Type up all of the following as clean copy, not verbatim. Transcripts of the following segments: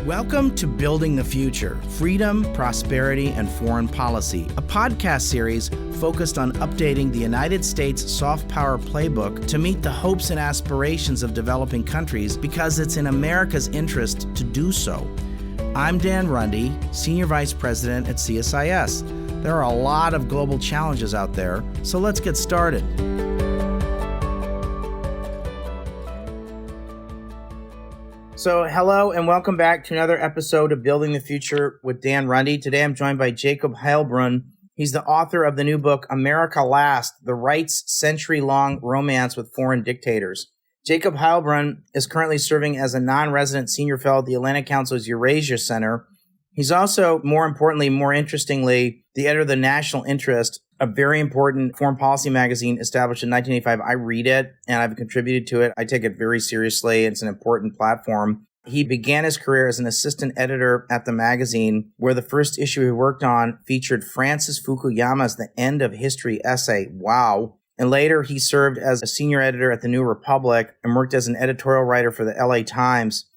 Welcome to Building the Future, Freedom, Prosperity, and Foreign Policy, a podcast series focused on updating the United States soft power playbook to meet the hopes and aspirations of developing countries because it's in America's interest to do so. I'm Dan Runde, Senior Vice President at CSIS. There are a lot of global challenges out there, so let's get started. So hello and welcome back to another episode of Building the Future with Dan Runde. Today I'm joined by Jacob Heilbrunn. He's the author of the new book, America Last, The Right's Century-Long Romance with Foreign Dictators. Jacob Heilbrunn is currently serving as a non-resident senior fellow at the Atlantic Council's Eurasia Center. He's also, more interestingly, the editor of The National Interest, a very important foreign policy magazine established in 1985. I read it and I've contributed to it. I take it very seriously. It's an important platform. He began his career as an assistant editor at the magazine, where the first issue he worked on featured Francis Fukuyama's The End of History essay. Wow. And later he served as a senior editor at the New Republic and worked as an editorial writer for the LA Times.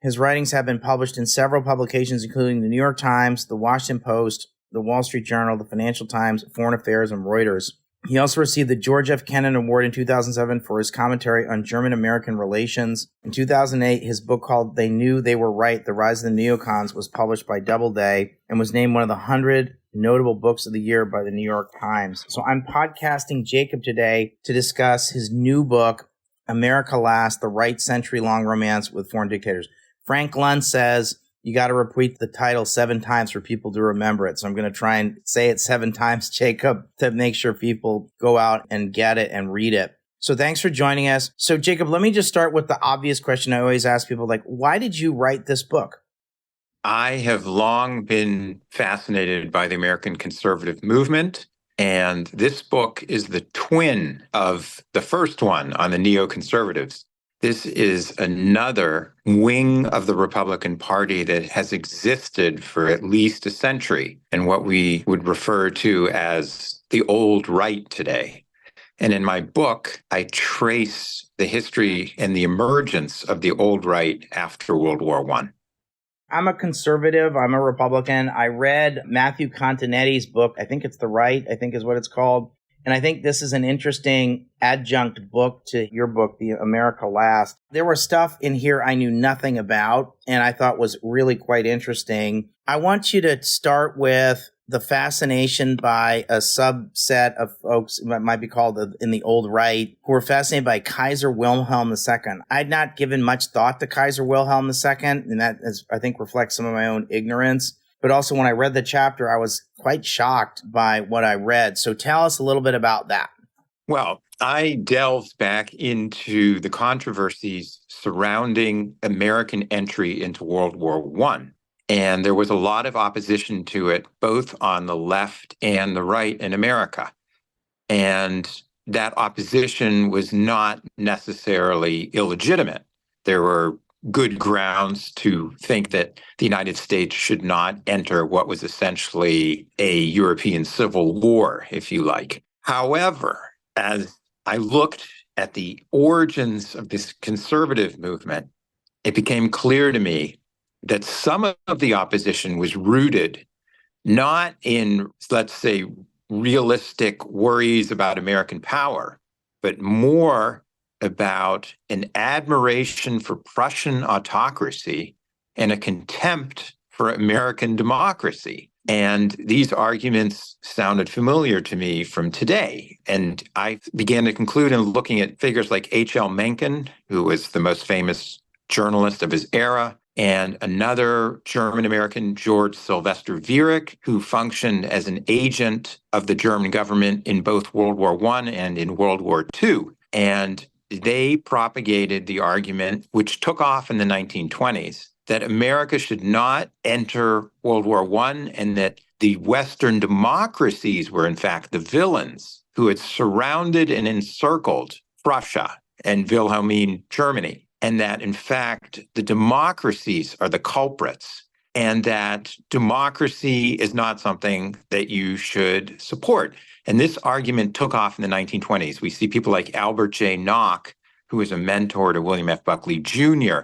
His writings have been published in several publications, including the New York Times, the Washington Post, the Wall Street Journal, the Financial Times, Foreign Affairs, and Reuters. He also received the George F. Kennan Award in 2007 for his commentary on German-American relations. In 2008, his book called They Knew They Were Right, The Rise of the Neocons was published by Doubleday and was named one of the 100 notable books of the year by the New York Times. So I'm podcasting Jacob today to discuss his new book, America Last, The Right Century-Long Romance with Foreign Dictators. Frank Lund says, you got to repeat the title 7 times for people to remember it. So I'm going to try and say it 7 times, Jacob, to make sure people go out and get it and read it. So thanks for joining us. So Jacob, let me just start with the obvious question I always ask people, like, why did you write this book? I have long been fascinated by the American conservative movement. And this book is the twin of the first one on the neoconservatives. This is another wing of the Republican Party that has existed for at least a century, and what we would refer to as the old right today. And in my book, I trace the history and the emergence of the old right after World War I. I'm a conservative. I'm a Republican. I read Matthew Continetti's book. I think it's The Right, I think is what it's called. And I think this is an interesting adjunct book to your book, The America Last. There was stuff in here I knew nothing about and I thought was really quite interesting. I want you to start with the fascination by a subset of folks, what might be called in the old right, who were fascinated by Kaiser Wilhelm II. I'd not given much thought to Kaiser Wilhelm II, and that is, I think, reflects some of my own ignorance. But also when I read the chapter, I was quite shocked by what I read. So tell us a little bit about that. Well, I delved back into the controversies surrounding American entry into World War I. And there was a lot of opposition to it, both on the left and the right in America. And that opposition was not necessarily illegitimate. There were good grounds to think that the United States should not enter what was essentially a European civil war, if you like. However, as I looked at the origins of this conservative movement, it became clear to me that some of the opposition was rooted not in, let's say, realistic worries about American power, but more about an admiration for Prussian autocracy and a contempt for American democracy. And these arguments sounded familiar to me from today. And I began to conclude in looking at figures like H.L. Mencken, who was the most famous journalist of his era, and another German-American, George Sylvester Viereck, who functioned as an agent of the German government in both World War I and in World War II. And they propagated the argument, which took off in the 1920s, that America should not enter World War I and that the Western democracies were, in fact, the villains who had surrounded and encircled Prussia and Wilhelmine Germany, and that, in fact, the democracies are the culprits, and that democracy is not something that you should support. And this argument took off in the 1920s. We see people like Albert J. Nock, who was a mentor to William F. Buckley Jr.,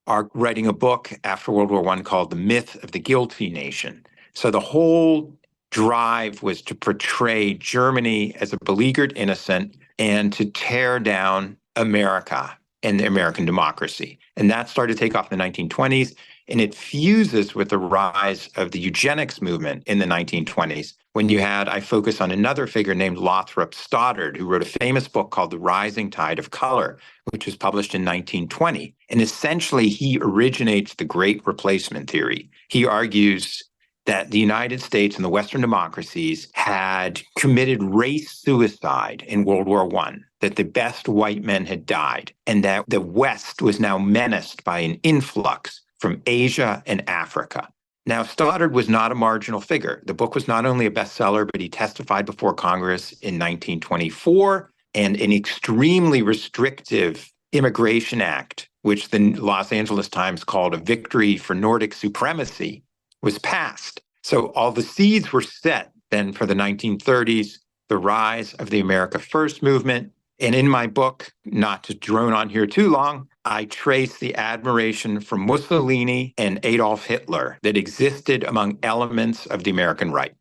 are writing a book after World War I called The Myth of the Guilty Nation. So the whole drive was to portray Germany as a beleaguered innocent and to tear down America and the American democracy. And that started to take off in the 1920s. And it fuses with the rise of the eugenics movement in the 1920s, when you had, I focus on another figure named Lothrop Stoddard, who wrote a famous book called The Rising Tide of Color, which was published in 1920. And essentially, he originates the Great Replacement theory. He argues that the United States and the Western democracies had committed race suicide in World War I, that the best white men had died, and that the West was now menaced by an influx from Asia and Africa. Now, Stoddard was not a marginal figure. The book was not only a bestseller, but he testified before Congress in 1924, and an extremely restrictive Immigration Act, which the Los Angeles Times called a victory for Nordic supremacy, was passed. So all the seeds were set then for the 1930s, the rise of the America First movement. And in my book, not to drone on here too long, I trace the admiration for Mussolini and Adolf Hitler that existed among elements of the American right.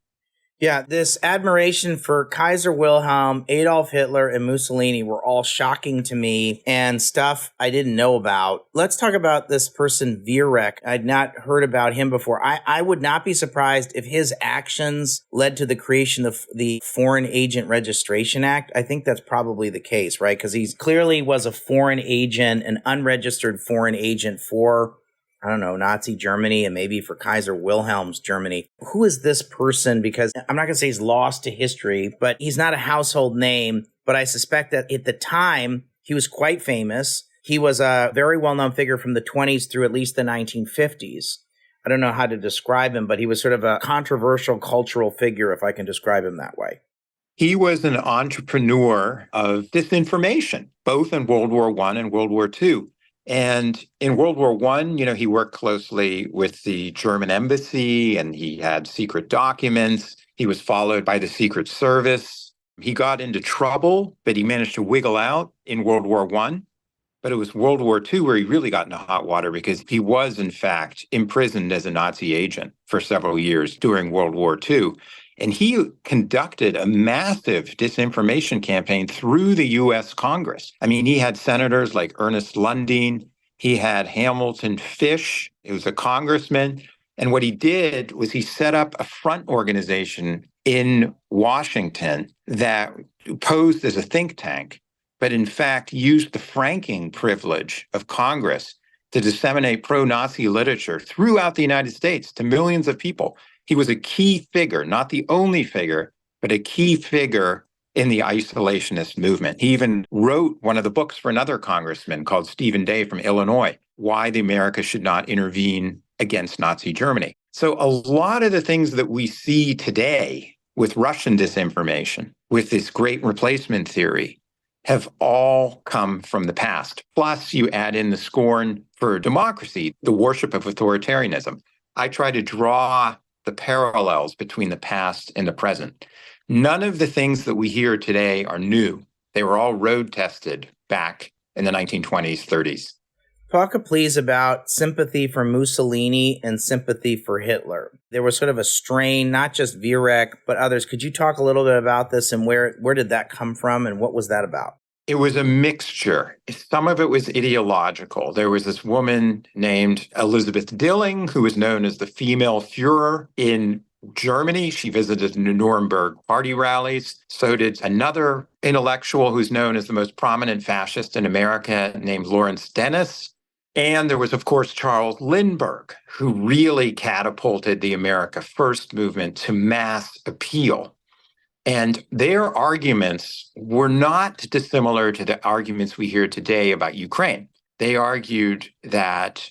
Yeah, this admiration for Kaiser Wilhelm, Adolf Hitler, and Mussolini were all shocking to me and stuff I didn't know about. Let's talk about this person, Vierek. I'd not heard about him before. I would not be surprised if his actions led to the creation of the Foreign Agent Registration Act. I think that's probably the case, right? Because he clearly was a foreign agent, an unregistered foreign agent for, I don't know, Nazi Germany and maybe for Kaiser Wilhelm's Germany. Who is this person? Because I'm not going to say he's lost to history, but he's not a household name. But I suspect that at the time, he was quite famous. He was a very well-known figure from the 20s through at least the 1950s. I don't know how to describe him, but he was sort of a controversial cultural figure, if I can describe him that way. He was an entrepreneur of disinformation, both in World War I and World War II. And in World War I, he worked closely with the German embassy and he had secret documents. He was followed by the Secret Service. He got into trouble, but he managed to wiggle out in World War I. But it was World War II where he really got into hot water because he was, in fact, imprisoned as a Nazi agent for several years during World War II. And he conducted a massive disinformation campaign through the U.S. Congress. I mean, he had senators like Ernest Lundeen. He had Hamilton Fish, who was a congressman. And what he did was he set up a front organization in Washington that posed as a think tank, but in fact used the franking privilege of Congress to disseminate pro-Nazi literature throughout the United States to millions of people. He was a key figure, not the only figure, but a key figure in the isolationist movement. He even wrote one of the books for another congressman called Stephen Day from Illinois, Why the America Should Not Intervene Against Nazi Germany. So a lot of the things that we see today with Russian disinformation, with this great replacement theory, have all come from the past. Plus, you add in the scorn for democracy, the worship of authoritarianism. I try to draw the parallels between the past and the present. None of the things that we hear today are new. They were all road tested back in the 1920s, 30s. Talk, please, about sympathy for Mussolini and sympathy for Hitler. There was sort of a strain, not just Vierek, but others. Could you talk a little bit about this and where did that come from and what was that about? It was a mixture. Some of it was ideological. There was this woman named Elizabeth Dilling, who was known as the female Führer in Germany. She visited the Nuremberg party rallies. So did another intellectual who's known as the most prominent fascist in America, named Lawrence Dennis. And there was, of course, Charles Lindbergh, who really catapulted the America First movement to mass appeal. And their arguments were not dissimilar to the arguments we hear today about Ukraine. They argued that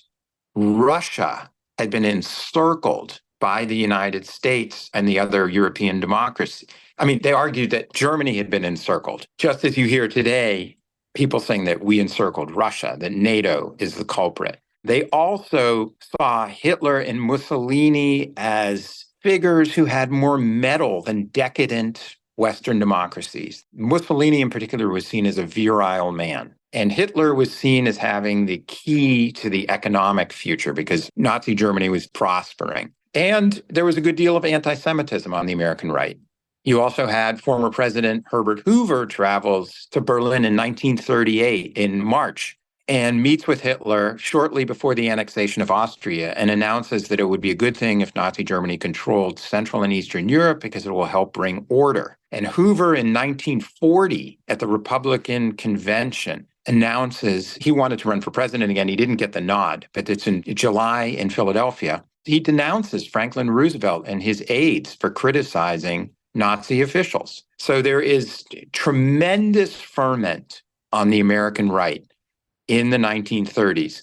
Russia had been encircled by the United States and the other European democracies. I mean, they argued that Germany had been encircled, just as you hear today, people saying that we encircled Russia, that NATO is the culprit. They also saw Hitler and Mussolini as figures who had more metal than decadent Western democracies. Mussolini in particular was seen as a virile man. And Hitler was seen as having the key to the economic future because Nazi Germany was prospering. And there was a good deal of anti-Semitism on the American right. You also had former President Herbert Hoover travels to Berlin in 1938 in March and meets with Hitler shortly before the annexation of Austria and announces that it would be a good thing if Nazi Germany controlled Central and Eastern Europe because it will help bring order. And Hoover in 1940 at the Republican convention announces he wanted to run for president again. He didn't get the nod, but it's in July in Philadelphia. He denounces Franklin Roosevelt and his aides for criticizing Nazi officials. So there is tremendous ferment on the American right in the 1930s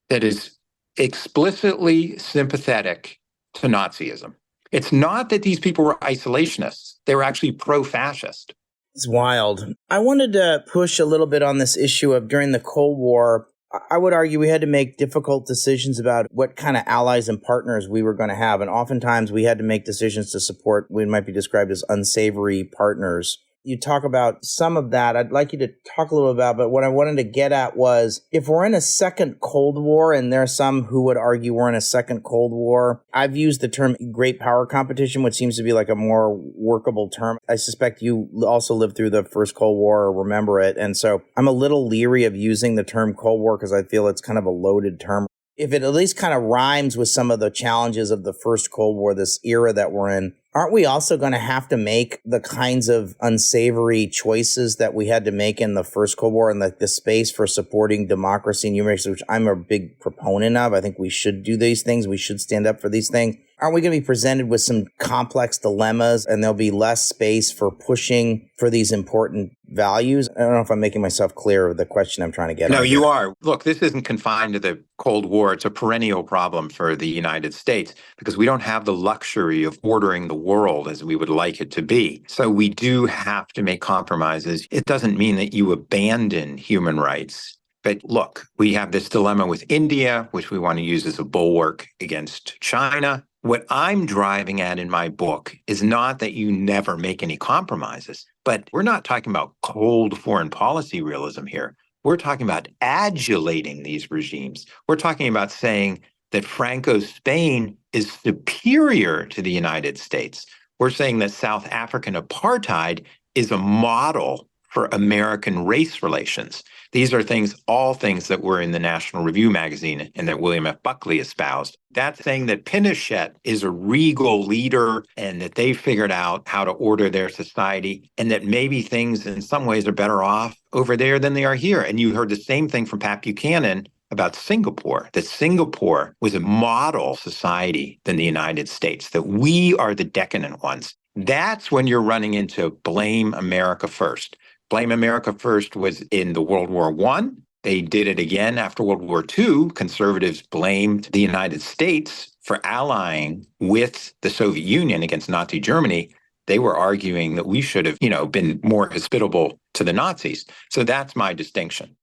that is explicitly sympathetic to Nazism. It's not that these people were isolationists. They were actually pro-fascist. It's wild. I wanted to push a little bit on this issue of during the Cold War, I would argue we had to make difficult decisions about what kind of allies and partners we were going to have. And oftentimes we had to make decisions to support what might be described as unsavory partners. You talk about some of that. I'd like you to talk a little about, but what I wanted to get at was if we're in a second Cold War, and there are some who would argue we're in a second Cold War, I've used the term great power competition, which seems to be like a more workable term. I suspect you also lived through the first Cold War or remember it. And so I'm a little leery of using the term Cold War because I feel it's kind of a loaded term. If it at least kind of rhymes with some of the challenges of the first Cold War, this era that we're in, aren't we also going to have to make the kinds of unsavory choices that we had to make in the first Cold War and the space for supporting democracy and human rights, which I'm a big proponent of? I think we should do these things. We should stand up for these things. Aren't we going to be presented with some complex dilemmas and there'll be less space for pushing for these important values? I don't know if I'm making myself clear with the question I'm trying to get at. No, you are. Look, this isn't confined to the Cold War. It's a perennial problem for the United States because we don't have the luxury of ordering the world as we would like it to be. So we do have to make compromises. It doesn't mean that you abandon human rights. But look, we have this dilemma with India, which we want to use as a bulwark against China. What I'm driving at in my book is not that you never make any compromises, but we're not talking about cold foreign policy realism here. We're talking about adulating these regimes. We're talking about saying that Franco's Spain is superior to the United States. We're saying that South African apartheid is a model for American race relations. These are all things that were in the National Review magazine and that William F. Buckley espoused. That's saying that Pinochet is a regal leader and that they figured out how to order their society and that maybe things in some ways are better off over there than they are here. And you heard the same thing from Pat Buchanan about Singapore, that Singapore was a model society than the United States, that we are the decadent ones. That's when you're running into blame America first. Blame America first was in the World War I. They did it again after World War II. Conservatives blamed the United States for allying with the Soviet Union against Nazi Germany. They were arguing that we should have, been more hospitable to the Nazis. So that's my distinction.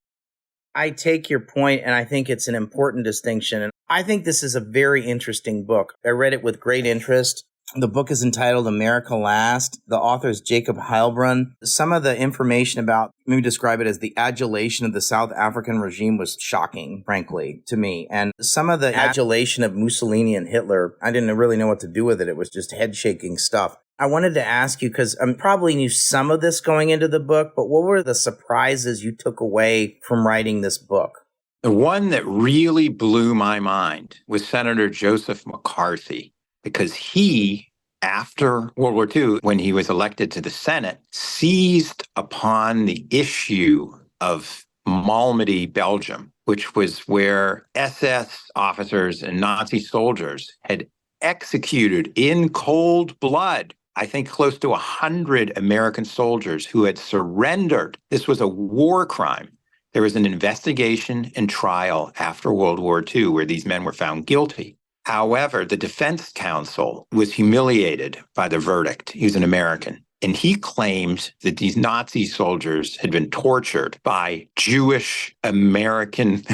I take your point, and I think it's an important distinction. And I think this is a very interesting book. I read it with great interest. The book is entitled America Last. The author is Jacob Heilbrunn. Some of the information about, maybe describe it as the adulation of the South African regime was shocking, frankly, to me. And some of the adulation of Mussolini and Hitler, I didn't really know what to do with it. It was just head-shaking stuff. I wanted to ask you, because I probably knew some of this going into the book, but what were the surprises you took away from writing this book? The one that really blew my mind was Senator Joseph McCarthy, because he, after World War II, when he was elected to the Senate, seized upon the issue of Malmedy, Belgium, which was where SS officers and Nazi soldiers had executed in cold blood, I think close to 100 American soldiers who had surrendered. This was a war crime. There was an investigation and trial after World War II where these men were found guilty. However, the defense counsel was humiliated by the verdict. He was an American. And he claimed that these Nazi soldiers had been tortured by Jewish American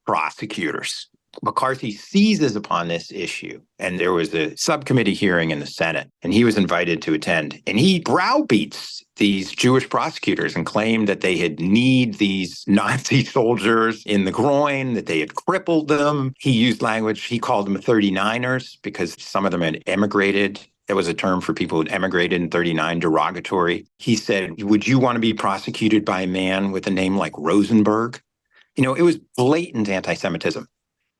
prosecutors. McCarthy seizes upon this issue, and there was a subcommittee hearing in the Senate, and he was invited to attend, and he browbeats these Jewish prosecutors and claimed that they had kneed these Nazi soldiers in the groin, that they had crippled them. He used language, he called them 39ers because some of them had emigrated. That was a term for people who had emigrated in 39, derogatory. He said, would you want to be prosecuted by a man with a name like Rosenberg? It was blatant anti-Semitism.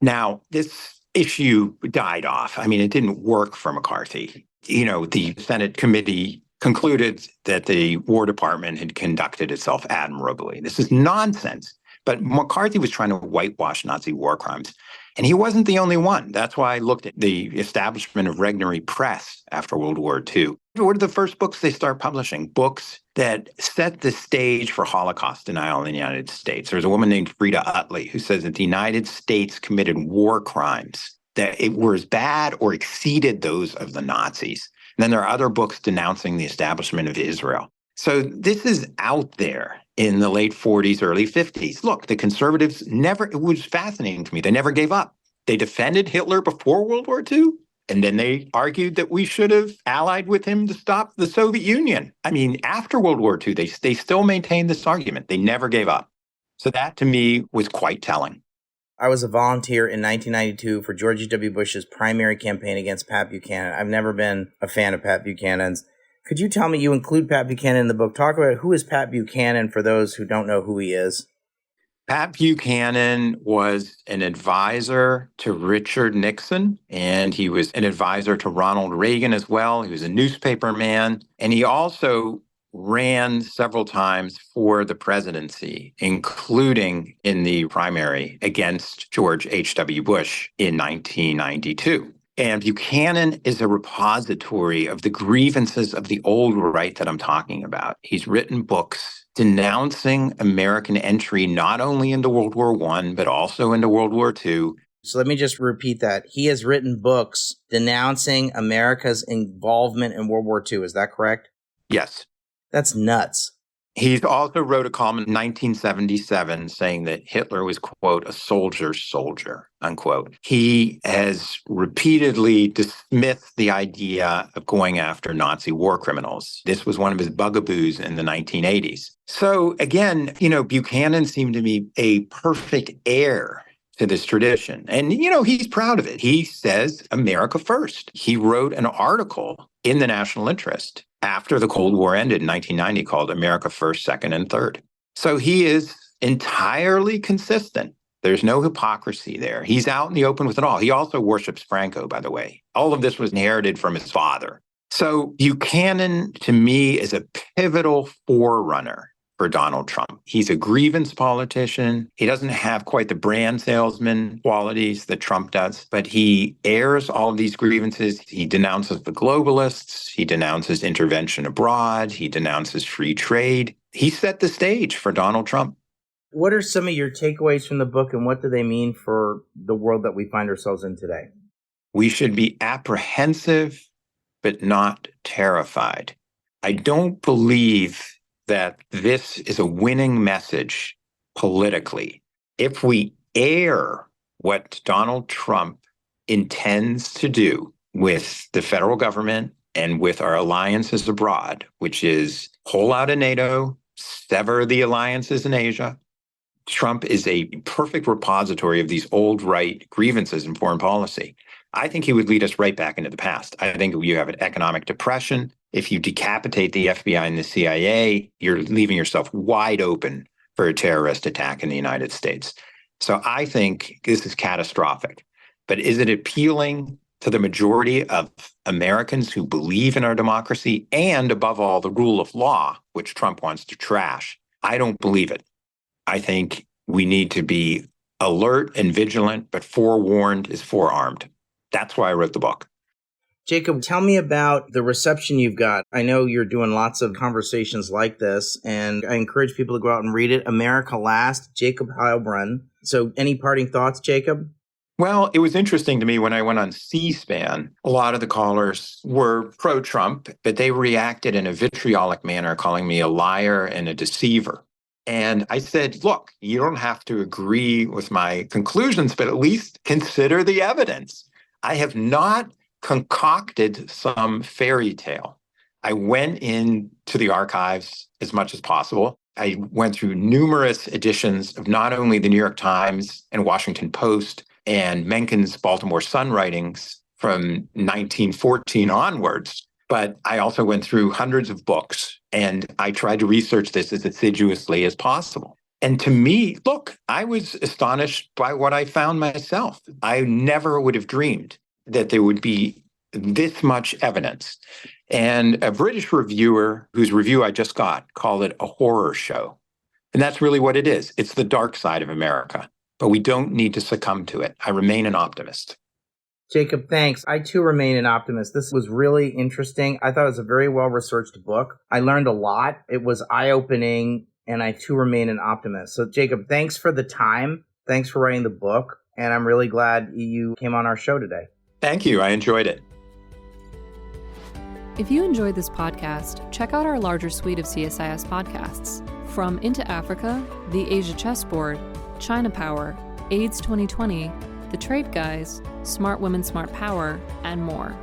Now, this issue died off. I mean, it didn't work for McCarthy. The Senate committee concluded that the War Department had conducted itself admirably. This is nonsense. But McCarthy was trying to whitewash Nazi war crimes. And he wasn't the only one. That's why I looked at the establishment of Regnery Press after World War II. What are the first books they start publishing? Books that set the stage for Holocaust denial in the United States. There's a woman named Frida Utley who says that the United States committed war crimes that it were as bad or exceeded those of the Nazis. And then there are other books denouncing the establishment of Israel. So this is out there in the late 40s, early 50s. Look, the conservatives it was fascinating to me. They never gave up. They defended Hitler before World War II. And then they argued that we should have allied with him to stop the Soviet Union. I mean, after World War II, they still maintained this argument. They never gave up. So that, to me, was quite telling. I was a volunteer in 1992 for George W. Bush's primary campaign against Pat Buchanan. I've never been a fan of Pat Buchanan's. Could you tell me, you include Pat Buchanan in the book, talk about who is Pat Buchanan for those who don't know who he is? Pat Buchanan was an advisor to Richard Nixon, and he was an advisor to Ronald Reagan as well. He was a newspaper man, and he also ran several times for the presidency, including in the primary against George H.W. Bush in 1992. And Buchanan is a repository of the grievances of the old right that I'm talking about. He's written books denouncing American entry not only into World War I, but also into World War II. So let me just repeat that. He has written books denouncing America's involvement in World War II. Is that correct? Yes. That's nuts. He also wrote a column in 1977 saying that Hitler was, quote, a soldier's soldier, unquote. He has repeatedly dismissed the idea of going after Nazi war criminals. This was one of his bugaboos in the 1980s. So again, Buchanan seemed to be a perfect heir to this tradition. And, he's proud of it. He says America first. He wrote an article in the National Interest after the Cold War ended in 1990 called America First, Second, and Third. So he is entirely consistent. There's no hypocrisy there. He's out in the open with it all. He also worships Franco, by the way. All of this was inherited from his father. So Buchanan, to me, is a pivotal forerunner for Donald Trump. He's a grievance politician. He doesn't have quite the brand salesman qualities that Trump does, but he airs all of these grievances. He denounces the globalists. He denounces intervention abroad. He denounces free trade. He set the stage for Donald Trump. What are some of your takeaways from the book, and what do they mean for the world that we find ourselves in today? We should be apprehensive, but not terrified. I don't believe that this is a winning message politically. If we air what Donald Trump intends to do with the federal government and with our alliances abroad, which is pull out of NATO, sever the alliances in Asia, Trump is a perfect repository of these old right grievances in foreign policy. I think he would lead us right back into the past. I think you have an economic depression. If you decapitate the FBI and the CIA, you're leaving yourself wide open for a terrorist attack in the United States. So I think this is catastrophic. But is it appealing to the majority of Americans who believe in our democracy and, above all, the rule of law, which Trump wants to trash? I don't believe it. I think we need to be alert and vigilant, but forewarned is forearmed. That's why I wrote the book. Jacob, tell me about the reception you've got. I know you're doing lots of conversations like this, and I encourage people to go out and read it. America Last, Jacob Heilbrunn. So any parting thoughts, Jacob? Well, it was interesting to me when I went on C-SPAN, a lot of the callers were pro-Trump, but they reacted in a vitriolic manner, calling me a liar and a deceiver. And I said, look, you don't have to agree with my conclusions, but at least consider the evidence. I have not concocted some fairy tale. I went into the archives as much as possible. I went through numerous editions of not only the New York Times and Washington Post and Mencken's Baltimore Sun writings from 1914 onwards, but I also went through hundreds of books, and I tried to research this as assiduously as possible. And to me, look, I was astonished by what I found myself. I never would have dreamed that there would be this much evidence. And a British reviewer, whose review I just got, called it a horror show. And that's really what it is. It's the dark side of America. But we don't need to succumb to it. I remain an optimist. Jacob, thanks. I too remain an optimist. This was really interesting. I thought it was a very well-researched book. I learned a lot. It was eye-opening, and I too remain an optimist. So, Jacob, thanks for the time. Thanks for writing the book. And I'm really glad you came on our show today. Thank you. I enjoyed it. If you enjoyed this podcast, check out our larger suite of CSIS podcasts. From Into Africa, The Asia Chessboard, China Power, AIDS 2020, The Trade Guys, Smart Women, Smart Power, and more.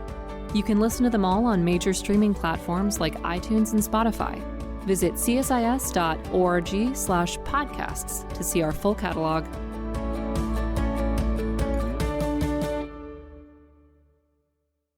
You can listen to them all on major streaming platforms like iTunes and Spotify. Visit csis.org/podcasts to see our full catalog